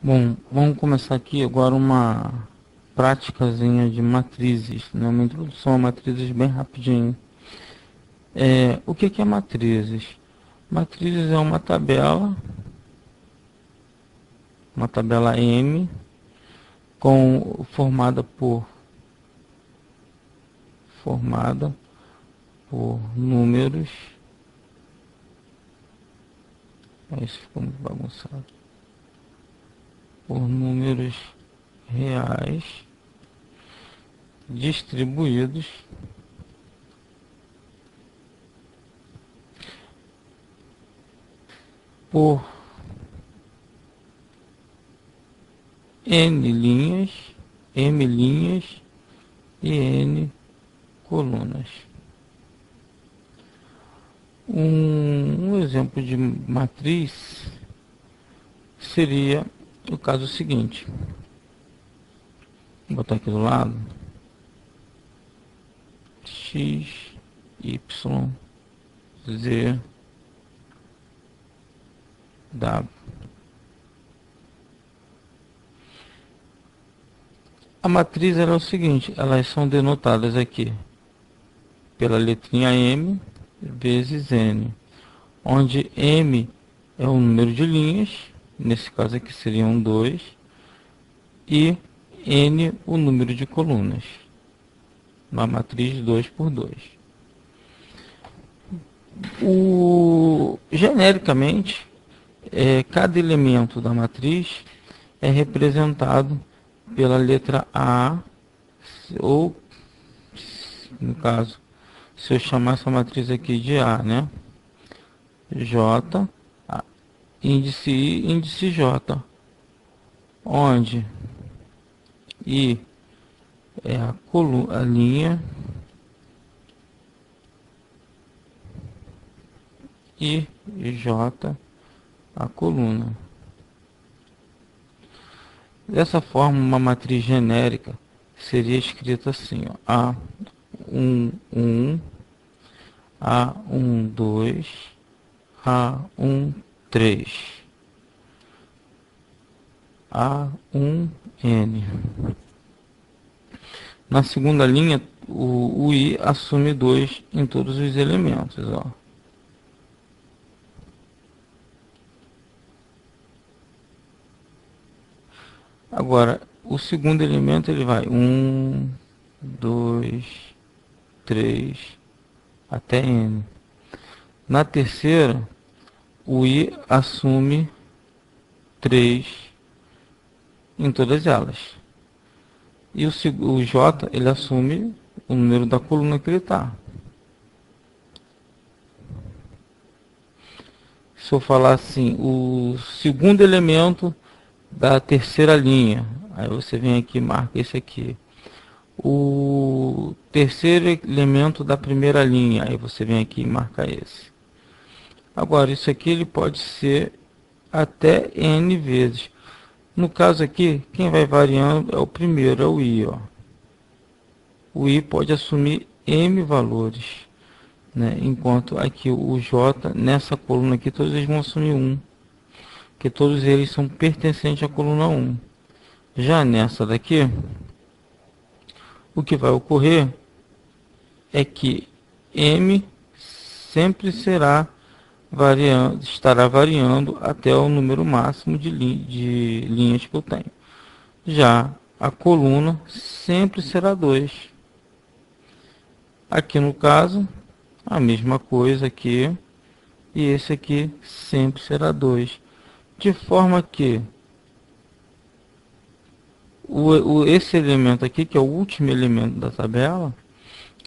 Bom, vamos começar aqui agora uma práticazinha de matrizes, né? Uma introdução a matrizes bem rapidinho. O que é matrizes? Matrizes é uma tabela M, formada por números. Isso ficou muito bagunçado. Por números reais distribuídos por n linhas, m linhas e n colunas. Um exemplo de matriz seria o caso seguinte. Vou botar aqui do lado x, y, z, w. A matriz é o seguinte, elas são denotadas aqui pela letrinha M vezes N, onde M é o número de linhas, nesse caso aqui seriam 2, e N o número de colunas, uma matriz 2 por 2. Genericamente, cada elemento da matriz é representado pela letra A, ou, no caso, se eu chamar essa matriz aqui de A, né? J, índice I, índice J, onde I é a linha e J a coluna. Dessa forma, uma matriz genérica seria escrita assim, ó, A11, A12, A13, A1N. Na segunda linha, o I assume 2 em todos os elementos, ó. Agora, o segundo elemento ele vai 1, 2, 3, até N. Na terceira, o I assume 3 em todas elas. E o J, ele assume o número da coluna que ele está. Se eu falar assim, o segundo elemento da terceira linha, aí você vem aqui e marca esse aqui. O terceiro elemento da primeira linha, aí você vem aqui e marca esse. Agora, isso aqui ele pode ser até N vezes. No caso aqui, quem vai variando é o primeiro, é o I, ó. O I pode assumir M valores, né? Enquanto aqui o J, nessa coluna aqui, todos eles vão assumir 1. Que todos eles são pertencentes à coluna 1. Já nessa daqui, o que vai ocorrer é que M sempre estará variando até o número máximo de linhas que eu tenho. Já a coluna sempre será 2. Aqui no caso, a mesma coisa aqui, e esse aqui sempre será 2. De forma que esse elemento aqui, que é o último elemento da tabela,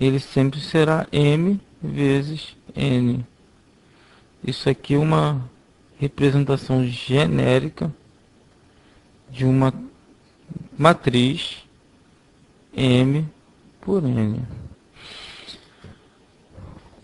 ele sempre será M vezes N. Isso aqui é uma representação genérica de uma matriz M por N.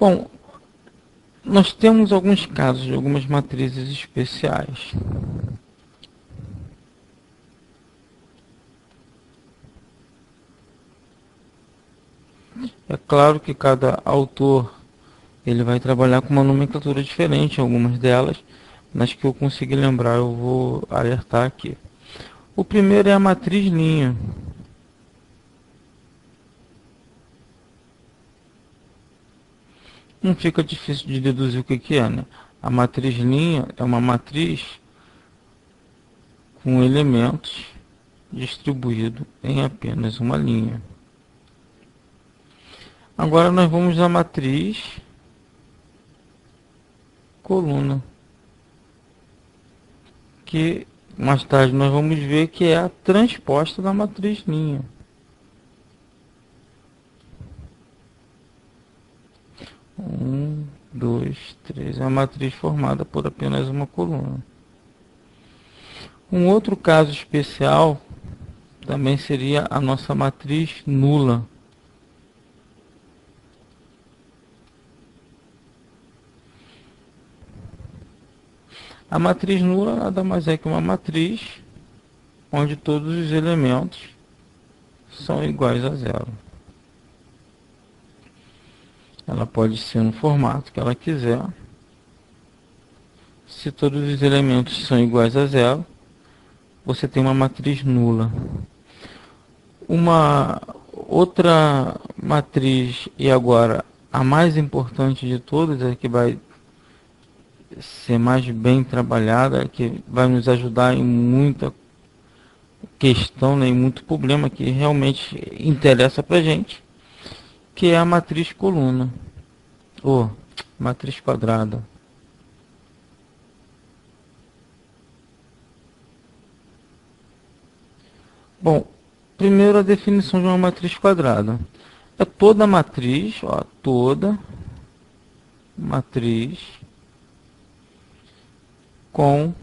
Bom, nós temos alguns casos de algumas matrizes especiais. É claro que cada autor ele vai trabalhar com uma nomenclatura diferente, algumas delas, mas que eu consegui lembrar eu vou alertar aqui. O primeiro é a matriz linha. Não fica difícil de deduzir o que que é, né? A matriz linha é uma matriz com elementos distribuído em apenas uma linha. Agora nós vamos à matriz coluna, que mais tarde nós vamos ver que é a transposta da matriz linha. Um, dois, três. É a matriz formada por apenas uma coluna. Um outro caso especial também seria a nossa matriz nula. A matriz nula nada mais é que uma matriz onde todos os elementos são iguais a zero. Ela pode ser no formato que ela quiser. Se todos os elementos são iguais a zero, você tem uma matriz nula. Uma outra matriz, e agora a mais importante de todas, é que vai ser mais bem trabalhada, que vai nos ajudar em muita questão, né, em muito problema que realmente interessa para gente, que é a matriz coluna, ou matriz quadrada. Bom, primeiro a definição de uma matriz quadrada. É toda matriz, ó, toda matriz com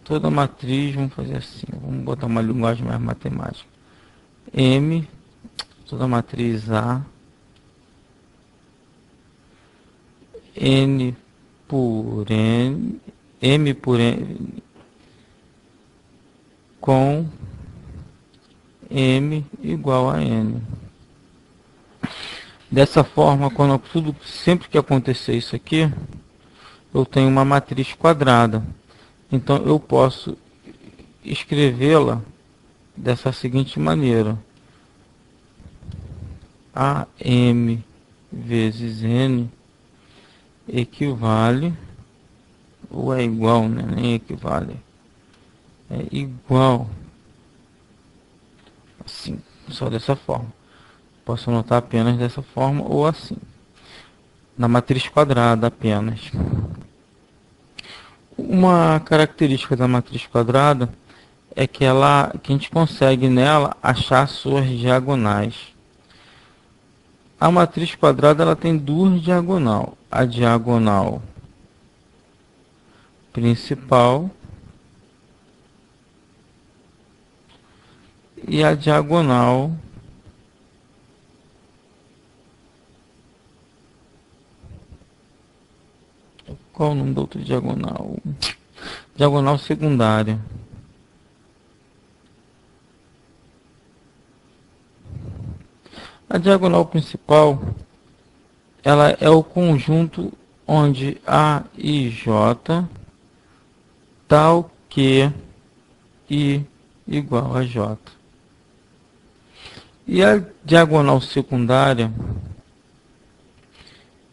toda matriz, vamos fazer assim, vamos botar uma linguagem mais matemática. M, toda matriz A, N por N, M por N, com M igual a N. Dessa forma, sempre que acontecer isso aqui, eu tenho uma matriz quadrada. Então eu posso escrevê-la dessa seguinte maneira: AM vezes N equivale, ou é igual, né? Nem equivale, é igual, assim, só dessa forma. Posso anotar apenas dessa forma ou assim, na matriz quadrada apenas. Uma característica da matriz quadrada é que que a gente consegue nela achar suas diagonais. A matriz quadrada ela tem duas diagonais: a diagonal principal e a diagonal qual o nome da outra diagonal? Diagonal secundária. A diagonal principal ela é o conjunto onde A e J tal que I igual a J. E a diagonal secundária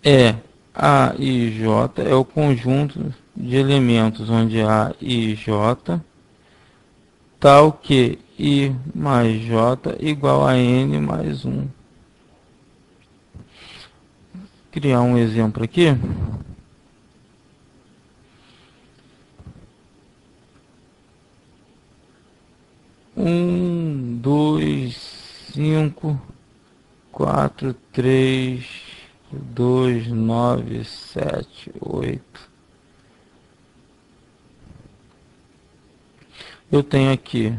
é A e J, é o conjunto de elementos onde A e J tal que I mais J igual a N mais 1. Criar um exemplo aqui. 1, 2, 5, 4, 3, 2, 9, 7, 8. Eu tenho aqui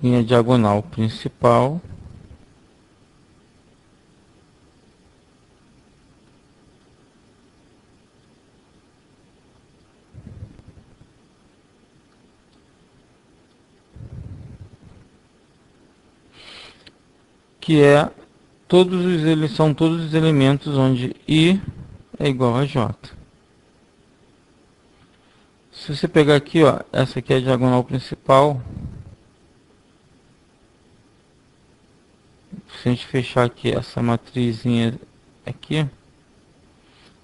minha diagonal principal, que é são todos os elementos onde I é igual a J. Se você pegar aqui, ó, essa aqui é a diagonal principal. Se a gente fechar aqui essa matrizinha aqui,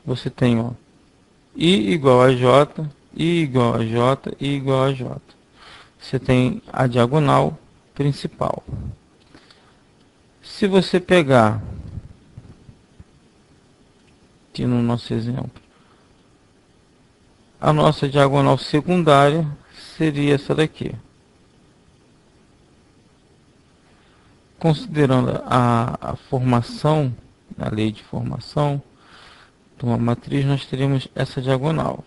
você tem, ó, I igual a J, I igual a J, I igual a J. Você tem a diagonal principal. Se você pegar aqui no nosso exemplo, a nossa diagonal secundária seria essa daqui. Considerando a formação, a lei de formação de uma matriz, nós teríamos essa diagonal.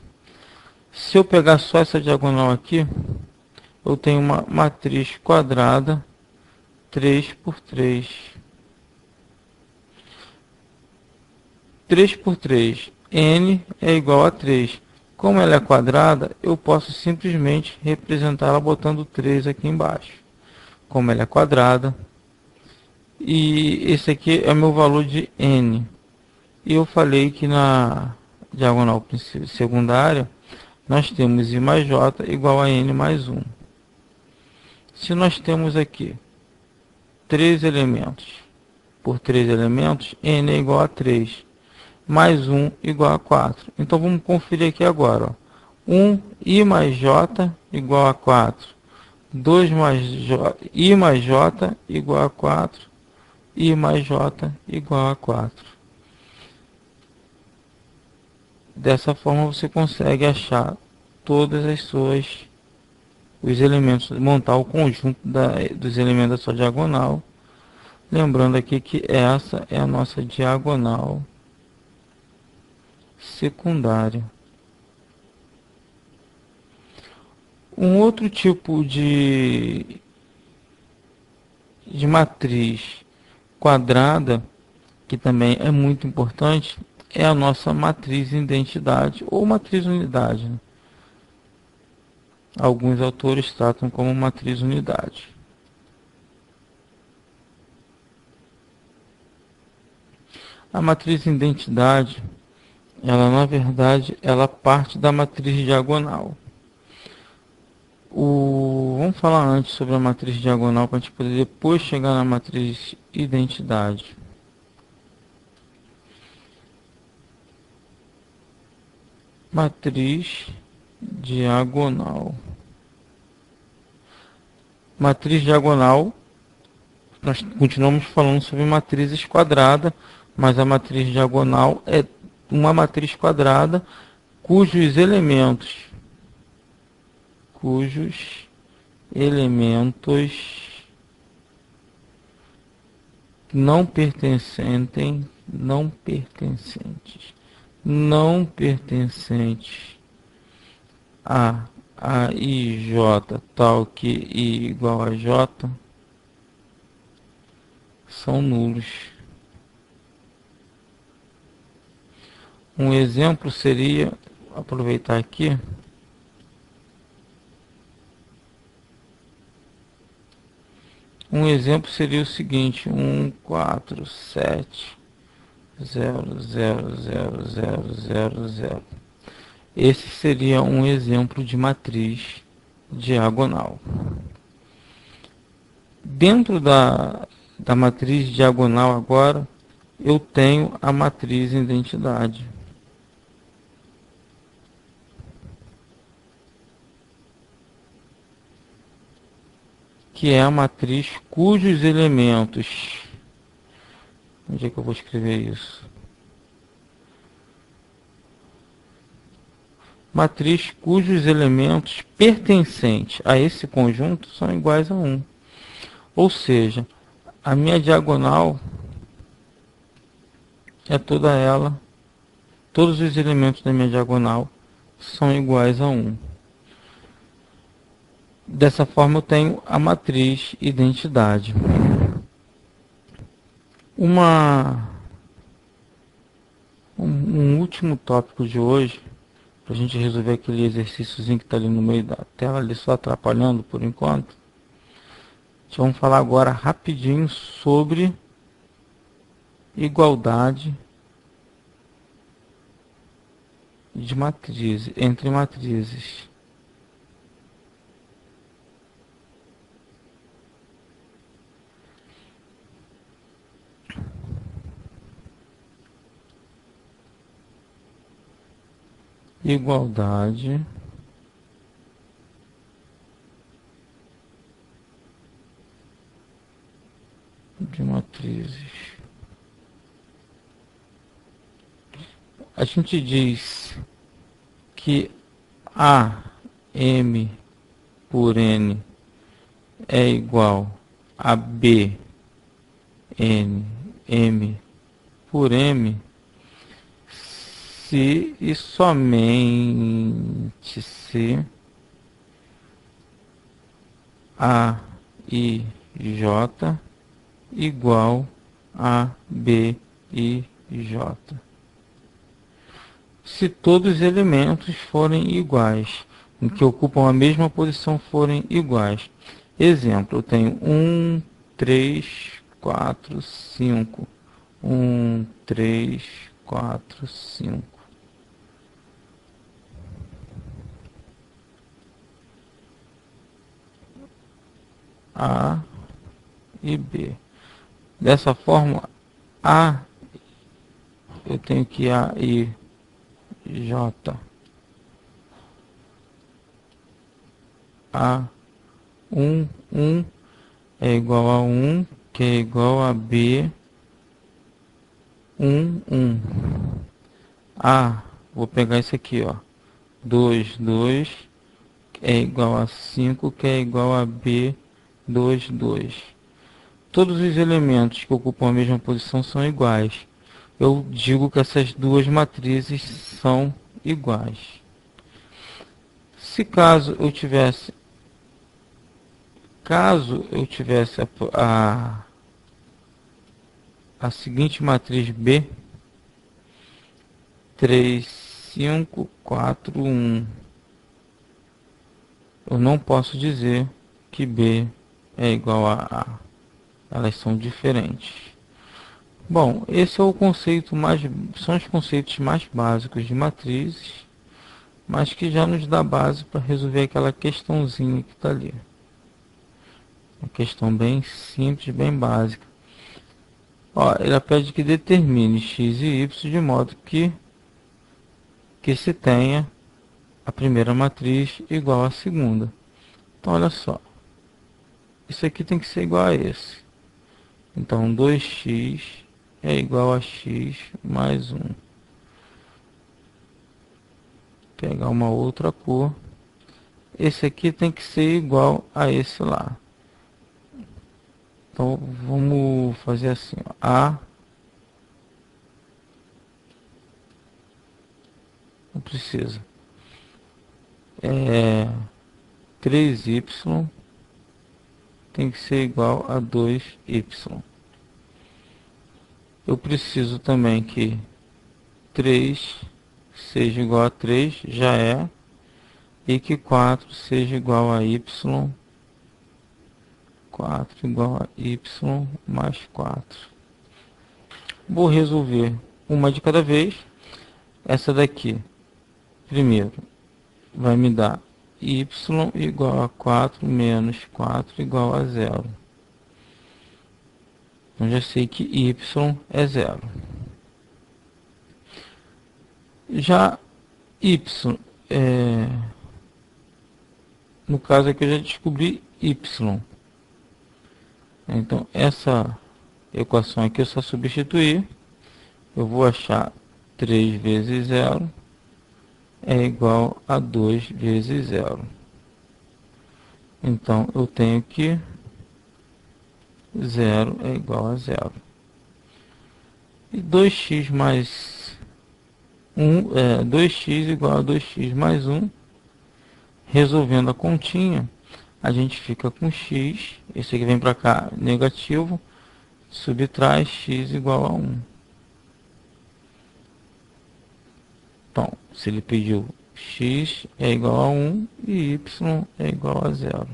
Se eu pegar só essa diagonal aqui, eu tenho uma matriz quadrada 3 por 3. 3 por 3, n é igual a 3. Como ela é quadrada, eu posso simplesmente representá-la botando 3 aqui embaixo. Como ela é quadrada, e esse aqui é o meu valor de n. E eu falei que na diagonal secundária, nós temos I mais J igual a n mais 1. Se nós temos aqui 3 elementos por 3 elementos, n é igual a 3. Mais 1 igual a 4. Então vamos conferir aqui agora. Ó. 1 I mais J igual a 4. 2 mais J, I mais J igual a 4. I mais J igual a 4. Dessa forma você consegue achar todas os elementos, montar o conjunto dos elementos da sua diagonal. Lembrando aqui que essa é a nossa diagonal secundária. Um outro tipo de matriz quadrada, que também é muito importante, é a nossa matriz identidade ou matriz unidade, né? Alguns autores tratam como matriz unidade. A matriz identidade, ela na verdade, ela parte da matriz diagonal. Vamos falar antes sobre a matriz diagonal para a gente poder depois chegar na matriz identidade. Matriz diagonal. Matriz diagonal, nós continuamos falando sobre matrizes quadradas, mas a matriz diagonal é uma matriz quadrada cujos elementos não pertencentes a IJ tal que I igual a J são nulos. Um exemplo seria, aproveitar aqui, um exemplo seria o seguinte: 1, 4, 7, 0, 0, 0, 0, 0, 0. Esse seria um exemplo de matriz diagonal. Dentro da matriz diagonal agora, eu tenho a matriz identidade. Que é a matriz cujos elementos... Onde é que eu vou escrever isso? Matriz cujos elementos pertencentes a esse conjunto são iguais a 1. Ou seja, a minha diagonal é toda ela, todos os elementos da minha diagonal são iguais a 1. Dessa forma eu tenho a matriz identidade. Um último tópico de hoje, para a gente resolver aquele exercíciozinho que está ali no meio da tela, ali só atrapalhando por enquanto. Vamos falar agora rapidinho sobre igualdade de matrizes, entre matrizes. igualdade de matrizes. A gente diz que A M por N é igual a B N M por M se e somente se A I J igual a B I J. Se todos os elementos forem iguais, em que ocupam a mesma posição forem iguais. Exemplo, eu tenho 1, 3, 4, 5. 1, 3, 4, 5. A e B. Dessa forma, A, eu tenho que A e J. A 1 é igual a 1, que é igual a B 1. A, vou pegar isso aqui, ó. 2 é igual a 5, que é igual a B 2. Todos os elementos que ocupam a mesma posição são iguais. Eu digo que essas duas matrizes são iguais. Se caso eu tivesse a seguinte matriz B, 3, 5, 4, 1, eu não posso dizer que B é igual a A. Elas são diferentes. Bom, esse é o conceito são os conceitos mais básicos de matrizes, mas que já nos dá base para resolver aquela questãozinha que está ali. Uma questão bem simples, bem básica. Ó, ele pede que determine x e y de modo que se tenha a primeira matriz igual à segunda. Então, olha só. Isso aqui tem que ser igual a esse. Então, 2x é igual a x mais 1. Pegar uma outra cor. Esse aqui tem que ser igual a esse lá. Então, vamos fazer assim, ó. A não precisa. 3y tem que ser igual a 2y. Eu preciso também que 3 seja igual a 3, já é, e que 4 seja igual a y, 4 igual a y mais 4. Vou resolver uma de cada vez. Essa daqui, primeiro, vai me dar y igual a 4 menos 4 igual a 0. Então já sei que y é 0. Já y, no caso aqui eu já descobri y. Então essa equação aqui é só substituir. Eu vou achar 3 vezes 0 é igual a 2 vezes 0. Então eu tenho que 0 é igual a 0. E 2x mais 1, 2x igual a 2x mais 1. Resolvendo a continha, a gente fica com x, esse aqui vem para cá negativo, subtrai x igual a 1. Então, se ele pediu x é igual a 1 e y é igual a 0.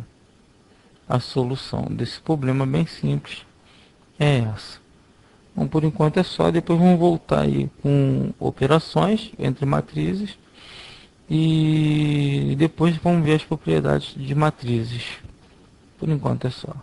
A solução desse problema bem simples é essa. Então, por enquanto é só, depois vamos voltar aí com operações entre matrizes e depois vamos ver as propriedades de matrizes. Por enquanto é só.